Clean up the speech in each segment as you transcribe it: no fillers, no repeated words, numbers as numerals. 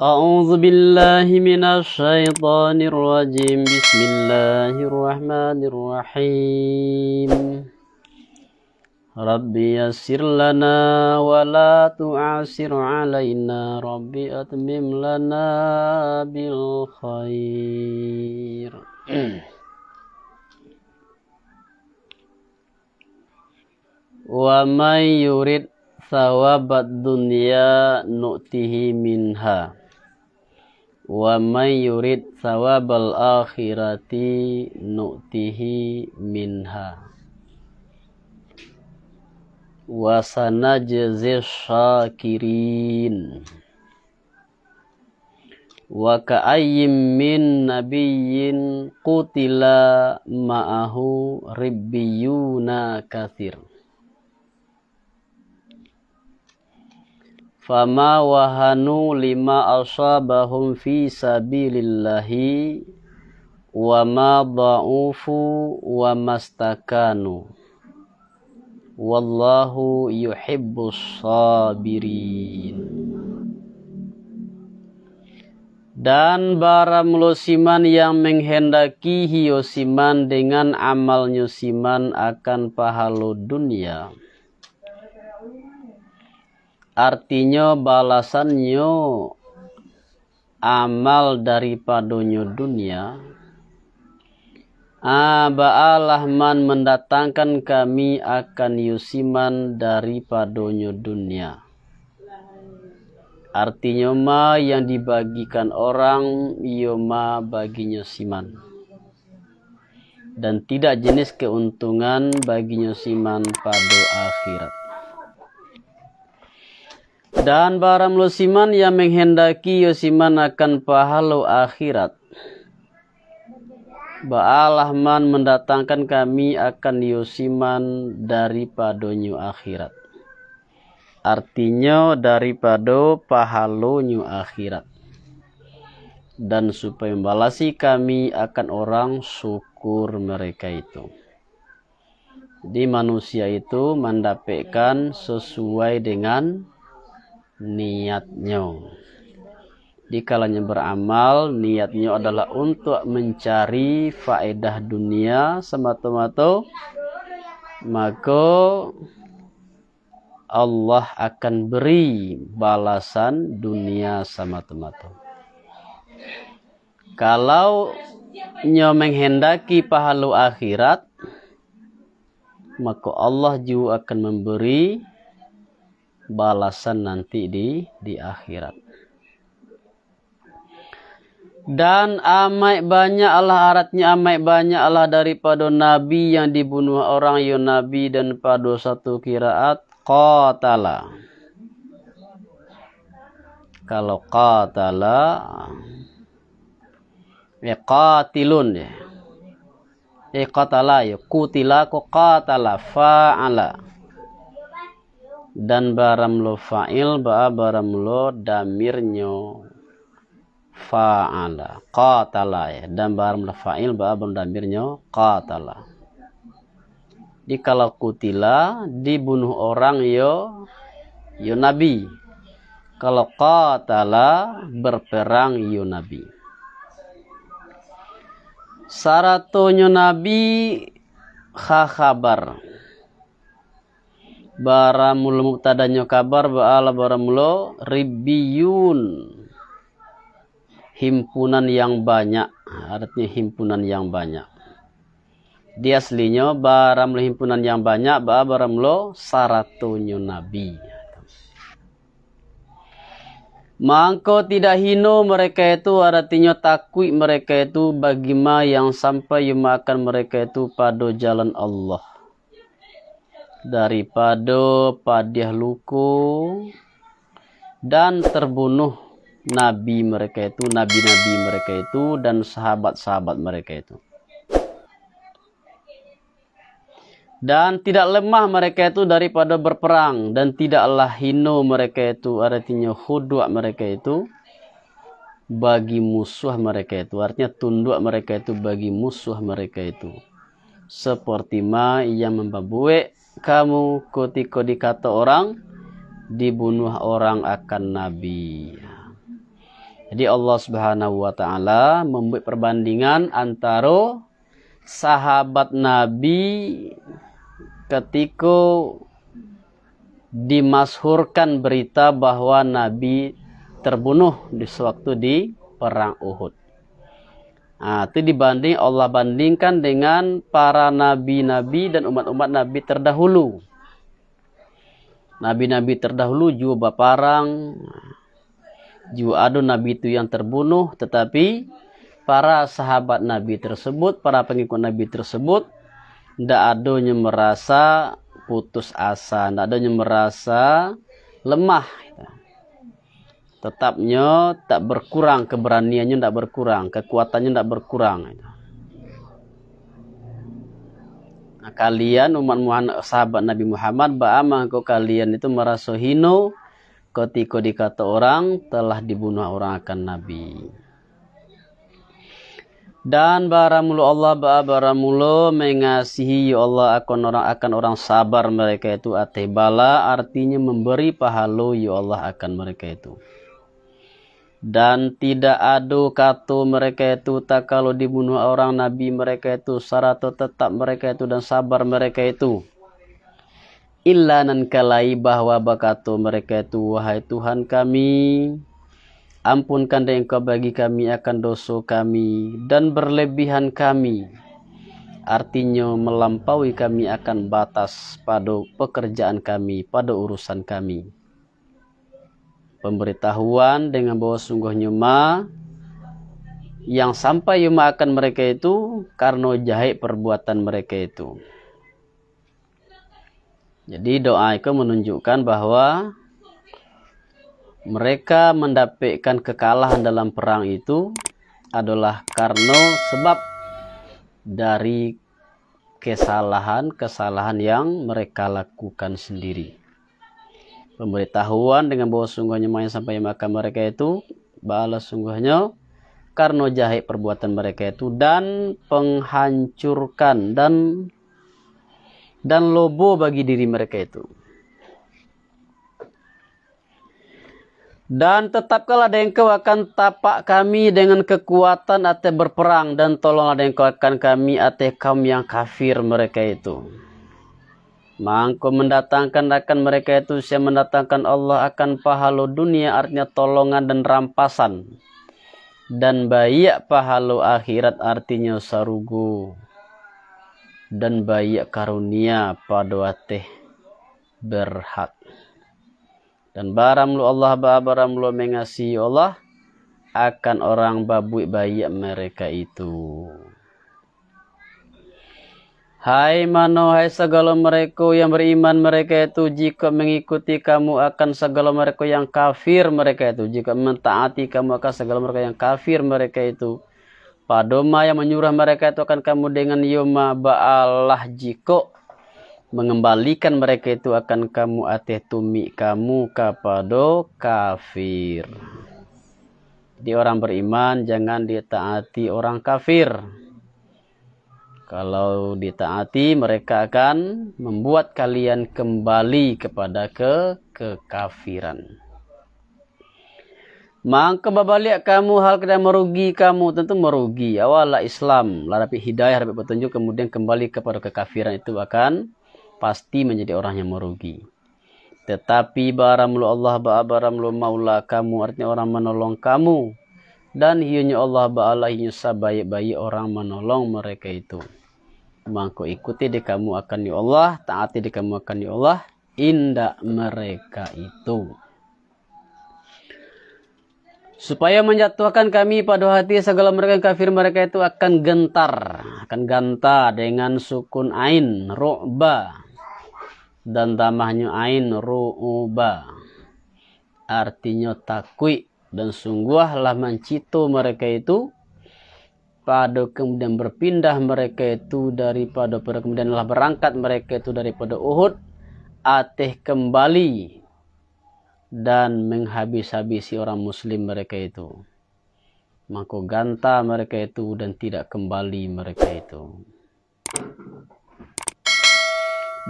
A'udzu billahi minasyaitonir rajim. Bismillahirrahmanirrahim. Rabbi yassir lana wa la tu'asir alaina. Rabbi atmim lana bil khair. Wa may yurid thawabad dunya nu'tihi minha. Wa may yurid thawabal akhirati nu'tihi minha. Wa sanajzi syakirin. Wa ka'ayyim min nabiyyin qutila ma'ahu ribbiyuna katsir. Fama wahanu lima asabahum fi sabilillahi wa ma dha'ufu wa mastakanu. Wallahu yuhibbus sabirin. Dan bara siman yang menghendaki hiyo siman dengan amalnya siman akan pahala dunia. Artinya balasannya amal daripadanya dunia. Ba'alah man mendatangkan kami akan yusiman daripadanya dunia. Artinya ma yang dibagikan orang ma baginya siman. Dan tidak jenis keuntungan baginya siman pada akhirat. Dan barang siman yang menghendaki siman akan pahala akhirat. Ba'alah man mendatangkan kami akan siman daripadanya akhirat. Artinya daripada pahalanya akhirat. Dan supaya membalasi kami akan orang syukur mereka itu. Jadi manusia itu mendapatkan sesuai dengan niatnya. Di kalanya beramal, niatnya adalah untuk mencari faedah dunia semata-mata, maka Allah akan beri balasan dunia semata-mata. Kalau menghendaki pahala akhirat, maka Allah juga akan memberi balasan nanti di akhirat. Dan amat banyak Allah aratnya amat banyak Allah daripada nabi yang dibunuh orang nabi dan pada satu kiraat qatala. Kalau qatala qatilun qatala qutila qatala fa'ala. Dan baramlo fa'il baramlo damirnya fa'ala qatala dan baramlo fa'il baramlo damirnya qatala. Di kalau kutila dibunuh orang yo nabi. Kalau qatala berperang yo nabi. Saratonya nabi khabar. Baramul muqtadanya kabar ba'ala baramul ribbiyun. Himpunan yang banyak. Artinya himpunan yang banyak. Di aslinya baramul himpunan yang banyak ba'ala baramul saratonya nabi. Mangko tidak hino mereka itu artinya takwi mereka itu bagaimana yang sampai makan mereka itu pada jalan Allah. Daripada padiah luku dan terbunuh nabi mereka itu, nabi-nabi mereka itu dan sahabat-sahabat mereka itu. Dan tidak lemah mereka itu daripada berperang dan tidaklah hino mereka itu, artinya khudu' mereka itu bagi musuh mereka itu, artinya tunduk mereka itu bagi musuh mereka itu. Seperti ma yang membabuek kamu ketika dikata orang dibunuh orang akan nabi. Jadi Allah Subhanahu wa taala membuat perbandingan antara sahabat Nabi ketika dimasyhurkan berita bahwa Nabi terbunuh di sewaktu di perang Uhud. Nah, itu dibanding Allah bandingkan dengan para nabi-nabi dan umat-umat Nabi terdahulu. Nabi-nabi terdahulu juga baparang, juga ada Nabi itu yang terbunuh, tetapi para sahabat Nabi tersebut, para pengikut Nabi tersebut, tidak adanya merasa putus asa, tidak adanya merasa lemah. Tetapnya tak berkurang, keberaniannya tidak berkurang, kekuatannya tidak berkurang. Nah, kalian umat Muhammad, sahabat Nabi Muhammad, bagaimana kau kalian itu merasa hino ketika dikata orang telah dibunuh orang akan Nabi. Dan baramulo Allah baramulo mengasihi ya Allah akan orang sabar mereka itu atebala, artinya memberi pahala ya Allah akan mereka itu. Dan tidak ada kata mereka itu tak kalau dibunuh orang Nabi mereka itu syarat tetap mereka itu dan sabar mereka itu. Illa nan kalai bahwa bakatu mereka itu, wahai Tuhan kami, ampunkan Engkau bagi kami akan dosa kami dan berlebihan kami. Artinya melampaui kami akan batas pada pekerjaan kami, pada urusan kami. Pemberitahuan dengan bahwa sungguhnya yang sampai akan mereka itu karena jahat perbuatan mereka itu. Jadi doa itu menunjukkan bahwa mereka mendapatkan kekalahan dalam perang itu adalah karena sebab dari kesalahan yang mereka lakukan sendiri. Pemberitahuan dengan bahwa sungguhnya yang sampai makan mereka itu balas sungguhnya karena jahat perbuatan mereka itu dan penghancurkan dan lobo bagi diri mereka itu. Dan tetapkanlah Engkau akan tapak kami dengan kekuatan atau berperang, dan tolonglah Engkau akan kami atau kaum yang kafir mereka itu. Mangko mendatangkan akan mereka itu, saya mendatangkan Allah akan pahala dunia, artinya tolongan dan rampasan. Dan bayak pahala akhirat, artinya sarugo. Dan bayak karunia pada ateh berhak. Dan baramlu Allah baramlu mengasihi Allah akan orang babuik bayak mereka itu. Hai hai segala mereka yang beriman mereka itu, jika mengikuti kamu akan segala mereka yang kafir mereka itu, jika mentaati kamu akan segala mereka yang kafir mereka itu, padoma yang menyuruh mereka itu akan kamu dengan yoma ba'alah jika mengembalikan mereka itu akan kamu ateh tumi kamu kepada kafir. Jadi orang beriman jangan ditaati orang kafir. Kalau ditaati mereka akan membuat kalian kembali kepada kekafiran. Maka babalik kamu hal yang merugi kamu, tentu merugi. Awallah Islam, dapat hidayah, dapat petunjuk, kemudian kembali kepada kekafiran itu akan pasti menjadi orang yang merugi. Tetapi baramlu Allah baramlu maula kamu, artinya orang menolong kamu. Dan hiunya Allah ba'ala hiunya sabaik-baik orang menolong mereka itu. Maka ikuti di kamu akan ya Allah, taati di kamu akan ya Allah, indah mereka itu. Supaya menjatuhkan kami pada hati segala mereka yang kafir mereka itu akan gentar, akan ganta dengan sukun ain, ru'ba. Dan tamahnya ain, ru'uba. Artinya takwi. Dan sungguhlah mencito mereka itu pada kemudian berpindah mereka itu daripada kemudianlah berangkat mereka itu daripada Uhud ateh kembali dan menghabis-habisi orang muslim mereka itu. Maka ganta mereka itu dan tidak kembali mereka itu.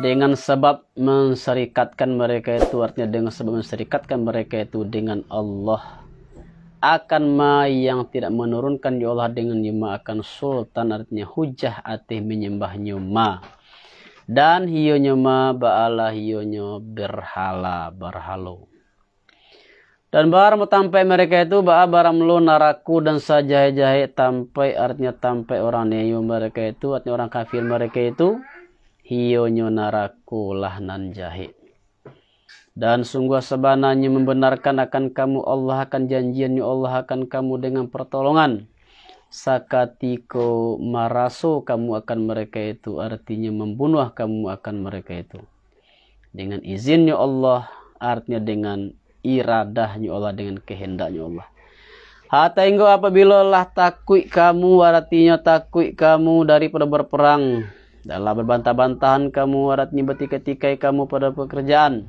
Dengan sebab menserikatkan mereka itu, artinya dengan sebab menserikatkan mereka itu dengan Allah akan ma yang tidak menurunkan ya Allah dengan ma akan sultan, artinya hujah atih menyembahnya ma. Dan hionya ma ba'ala hionya berhalo. Dan barang tampai mereka itu barang lu naraku dan sajahe-jahe tampai, artinya tampai orang neyo mereka itu, artinya orang kafir mereka itu hionyo naraku lah nan jahe. Dan sungguh sebenarnya membenarkan akan kamu Allah, akan janjiannya Allah akan kamu dengan pertolongan. Sakatiko maraso kamu akan mereka itu, artinya membunuh kamu akan mereka itu. Dengan izinnya Allah, artinya dengan iradahnya Allah, dengan kehendaknya Allah. Hatta hingga apabila lah takut kamu, artinya takut kamu daripada berperang, dalam berbantah-bantahan kamu, artinya bertikai-tikai kamu pada pekerjaan,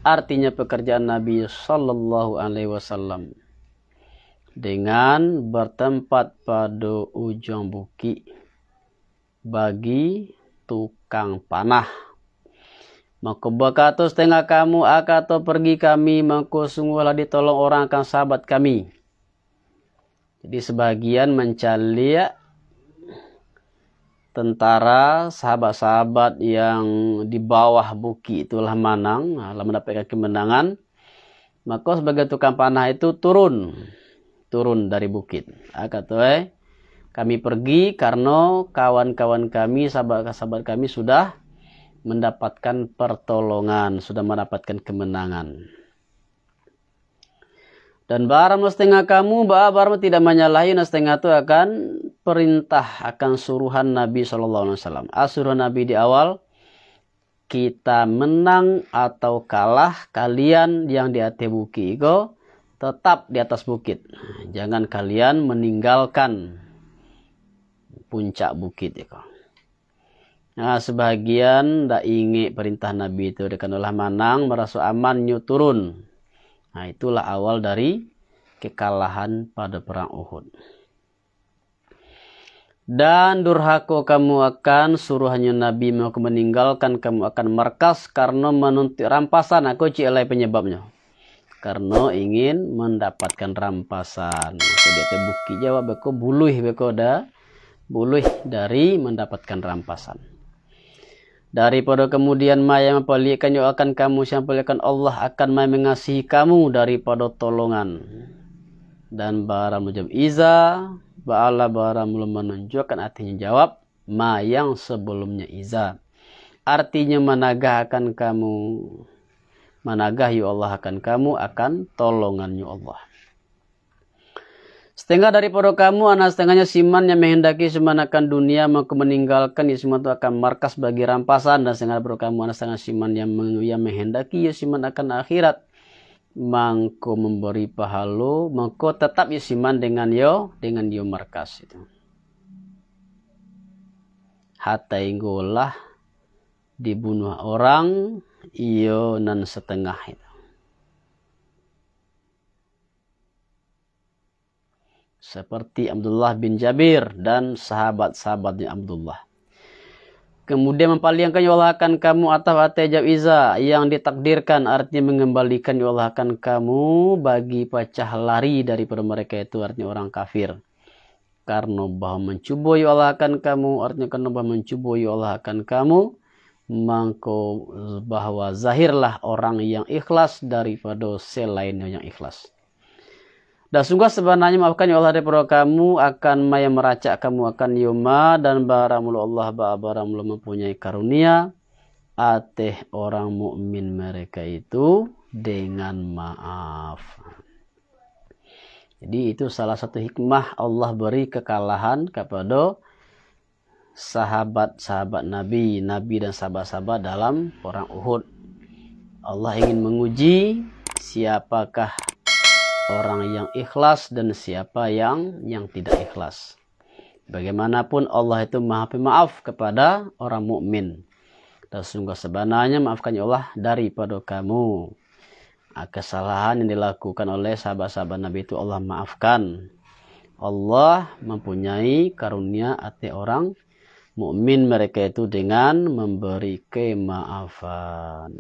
artinya pekerjaan Nabi Sallallahu Alaihi Wasallam, dengan bertempat pada ujung bukit bagi tukang panah. Maka bakato setengah kamu akato pergi kami, maka sungguhlah ditolong orang akan sahabat kami. Jadi sebagian mencari tentara sahabat-sahabat yang di bawah bukit itulah menang, lah mendapatkan kemenangan. Maka sebagai tukang panah itu turun dari bukit. Akato kami pergi karena kawan-kawan kami, sahabat-sahabat kami sudah mendapatkan pertolongan, sudah mendapatkan kemenangan. Dan barang setengah kamu, barang tidak menyalahi, setengah itu akan perintah, akan suruhan Nabi SAW. Asuruhan Nabi di awal, kita menang atau kalah, kalian yang di atas bukit itu tetap di atas bukit. Jangan kalian meninggalkan puncak bukit itu. Nah, sebagian tak ingat perintah Nabi itu, dengan olah manang merasa aman nyu turun. Nah, itulah awal dari kekalahan pada perang Uhud. Dan durhaka kamu akan suruhannya Nabi mau meninggalkan kamu akan markas karena menuntut rampasan. Aku cilai penyebabnya. Karena ingin mendapatkan rampasan. Aku dia tebuki jawab aku buluh dari mendapatkan rampasan. Daripada kemudian yang mempelikan akan kamu, sampaikan Allah akan mengasihi kamu daripada tolongan. Dan barang mujam iza ba'ala barang belum menunjukkan, artinya jawab ma yang sebelumnya iza, artinya managah akan kamu, managah ya Allah akan kamu akan tolongannya Allah. Setengah daripada kamu, anak setengahnya siman yang menghendaki semanakan dunia, maka meninggalkan ya semua itu akan markas bagi rampasan. Dan setengah daripada kamu, anak setengah siman yang menghendaki ya siman akan akhirat, mangko memberi pahala, mangko tetap ya siman dengan yo markas itu. Hatta inggolah dibunuh orang iyo nan setengah itu. Seperti Abdullah bin Jabir dan sahabat-sahabatnya Abdullah. Kemudian mempalingkan ya Allah akan kamu atau atejab iza yang ditakdirkan, artinya mengembalikan ya Allah akan kamu bagi pecah lari daripada mereka itu, artinya orang kafir. Karena bahwa mencuba ya Allah akan kamu, artinya karena bahwa mencuba ya Allah akan kamu, mangko bahwa zahirlah orang yang ikhlas daripada selainnya yang ikhlas. Dan sungguh sebenarnya maafkan ya Allah daripada kamu akan maya meracak kamu akan yoma, dan baramul Allah baramul mempunyai karunia ateh orang mukmin mereka itu dengan maaf. Jadi itu salah satu hikmah Allah beri kekalahan kepada sahabat-sahabat Nabi dan sahabat-sahabat dalam perang Uhud. Allah ingin menguji siapakah orang yang ikhlas dan siapa yang tidak ikhlas. Bagaimanapun Allah itu maha pemaaf kepada orang mukmin. Dan sungguh sebenarnya maafkan ya Allah daripada kamu. Kesalahan yang dilakukan oleh sahabat-sahabat Nabi itu Allah maafkan. Allah mempunyai karunia hati orang mukmin mereka itu dengan memberi kemaafan.